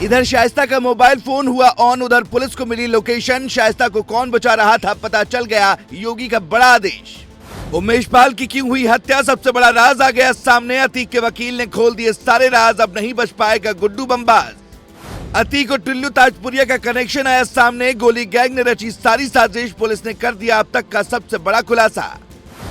इधर शाइस्ता का mobile phone हुआ ऑन, उधर पुलिस को मिली लोकेशन। शाइस्ता को कौन बचा रहा था पता चल गया, योगी का बड़ा आदेश। उमेश पाल की क्यों हुई हत्या, सबसे बड़ा राज आ गया सामने। अतीक के वकील ने खोल दिए सारे राज, अब नहीं बच पाएगा गुड्डू बमबाज। अतीक और टिल्लू ताजपुरिया का कनेक्शन आया सामने, गोली गैंग ने रची सारी साजिश, पुलिस ने कर दिया अब तक का सबसे बड़ा खुलासा।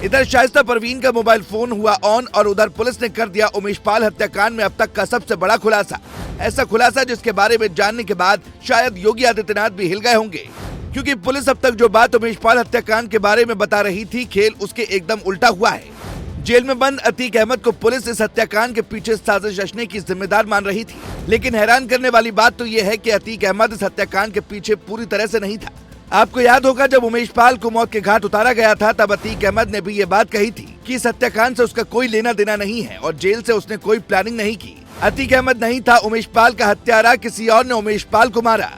इधर शाइस्ता परवीन का मोबाइल फोन हुआ ऑन और उधर पुलिस ने कर दिया उमेश पाल हत्याकांड में अब तक का सबसे बड़ा खुलासा। ऐसा खुलासा जिसके बारे में जानने के बाद शायद योगी आदित्यनाथ भी हिल गए होंगे, क्योंकि पुलिस अब तक जो बात उमेश पाल हत्याकांड के बारे में बता रही थी, खेल उसके एकदम उल्टा हुआ है। जेल में बंद अतीक अहमद को पुलिस इस हत्याकांड के पीछे साजिश रचने की जिम्मेदार मान रही थी, लेकिन हैरान करने वाली बात तो ये है कि अतीक अहमद इस हत्याकांड के पीछे पूरी तरह से नहीं था। आपको याद होगा जब उमेश पाल को मौत के घाट उतारा गया था, तब अतीक अहमद ने भी ये बात कही थी कि इस हत्याकांड से उसका कोई लेना देना नहीं है और जेल से उसने कोई प्लानिंग नहीं की। अतीक अहमद नहीं था उमेश पाल का हत्यारा, किसी और ने उमेश पाल को मारा।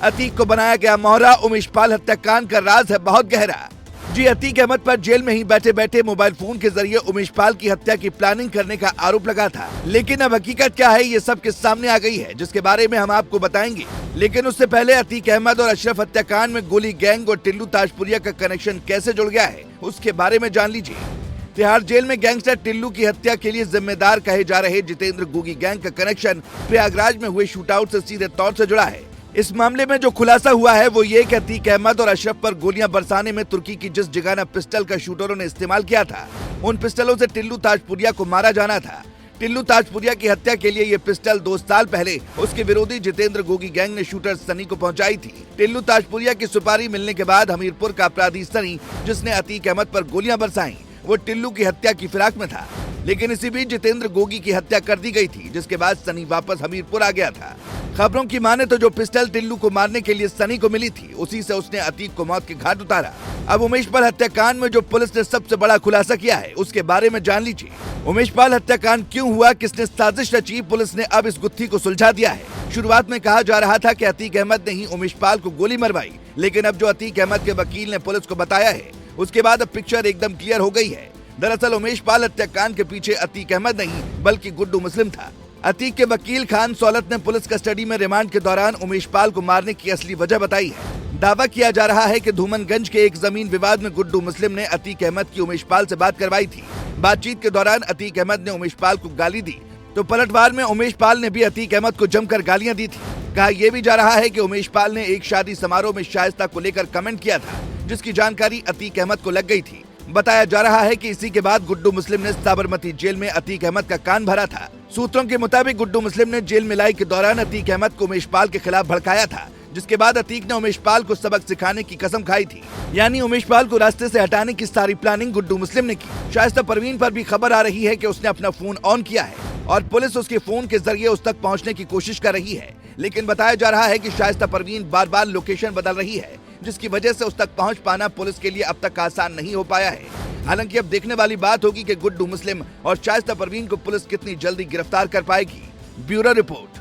अतीक को बनाया गया मोहरा। उमेश पाल हत्याकांड का राज है बहुत गहरा। जी, अतीक अहमद पर जेल में ही बैठे बैठे मोबाइल फोन के जरिए उमेश पाल की हत्या की प्लानिंग करने का आरोप लगा था, लेकिन अब हकीकत क्या है ये सब के सामने आ गई है, जिसके बारे में हम आपको बताएंगे। लेकिन उससे पहले अतीक अहमद और अशरफ हत्याकांड में गोली गैंग और टिल्लू ताजपुरिया का कनेक्शन कैसे जुड़ गया है उसके बारे में जान लीजिए। तिहाड़ जेल में गैंगस्टर टिल्लू की हत्या के लिए जिम्मेदार कहे जा रहे जितेंद्र गोगी गैंग का कनेक्शन प्रयागराज में हुए शूटआउट से सीधे तौर से जुड़ा है। इस मामले में जो खुलासा हुआ है वो ये कि अतीक अहमद और अशरफ पर गोलियां बरसाने में तुर्की की जिस जगाना पिस्टल का शूटरों ने इस्तेमाल किया था, उन पिस्टलों से टिल्लू ताजपुरिया को मारा जाना था। टिल्लू ताजपुरिया की हत्या के लिए ये पिस्टल 2 साल पहले उसके विरोधी जितेंद्र गोगी गैंग ने शूटर सनी को पहुंचाई थी। टिल्लू ताजपुरिया की सुपारी मिलने के बाद हमीरपुर का अपराधी सनी, जिसने अतीक अहमद पर गोलियां बरसाई, वो टिल्लू की हत्या की फिराक में था, लेकिन इसी बीच जितेंद्र गोगी की हत्या कर दी गई थी, जिसके बाद सनी वापस हमीरपुर आ गया था। खबरों की माने तो जो पिस्टल टिल्लू को मारने के लिए सनी को मिली थी, उसी से उसने अतीक को मौत के घाट उतारा। अब उमेश पाल हत्याकांड में जो पुलिस ने सबसे बड़ा खुलासा किया है उसके बारे में जान लीजिए। उमेश पाल हत्याकांड क्यों हुआ, किसने साजिश रची, पुलिस ने अब इस गुत्थी को सुलझा दिया है। शुरुआत में कहा जा रहा था कि अतीक अहमद ने ही उमेश पाल को गोली मरवाई, लेकिन अब जो अतीक अहमद के वकील ने पुलिस को बताया है उसके बाद अब पिक्चर एकदम क्लियर हो गई है। दरअसल उमेश पाल हत्याकांड के पीछे अतीक अहमद नहीं बल्कि गुड्डू मुस्लिम था। अतीक के वकील खान सौलत ने पुलिस कस्टडी में रिमांड के दौरान उमेश पाल को मारने की असली वजह बताई है। दावा किया जा रहा है कि धूमनगंज के एक जमीन विवाद में गुड्डू मुस्लिम ने अतीक अहमद की उमेश पाल से बात करवाई थी। बातचीत के दौरान अतीक अहमद ने उमेश पाल को गाली दी, तो पलटवार में उमेश पाल ने भी अतीक अहमद को जमकर गालियां दी थी। कहा यह भी जा रहा है कि उमेश पाल ने एक शादी समारोह में शाइस्ता को लेकर कमेंट किया था, जिसकी जानकारी अतीक अहमद को लग गई थी। बताया जा रहा है कि इसी के बाद गुड्डू मुस्लिम ने साबरमती जेल में अतीक अहमद का कान भरा था। सूत्रों के मुताबिक गुड्डू मुस्लिम ने जेल मिलाई के दौरान अतीक अहमद को उमेश पाल के खिलाफ भड़काया था, जिसके बाद अतीक ने उमेश पाल को सबक सिखाने की कसम खाई थी। यानी उमेश पाल को रास्ते से हटाने की सारी प्लानिंग गुड्डू मुस्लिम ने की। शाइस्ता परवीन पर भी खबर आ रही है कि उसने अपना फोन ऑन किया है और पुलिस उसके फोन के जरिए उस तक पहुंचने की कोशिश कर रही है, लेकिन बताया जा रहा है कि शाइस्ता परवीन बार बार लोकेशन बदल रही है, जिसकी वजह से उस तक पहुंच पाना पुलिस के लिए अब तक आसान नहीं हो पाया है। हालांकि अब देखने वाली बात होगी कि गुड्डू मुस्लिम और शाइस्ता परवीन को पुलिस कितनी जल्दी गिरफ्तार कर पाएगी। Bureau report.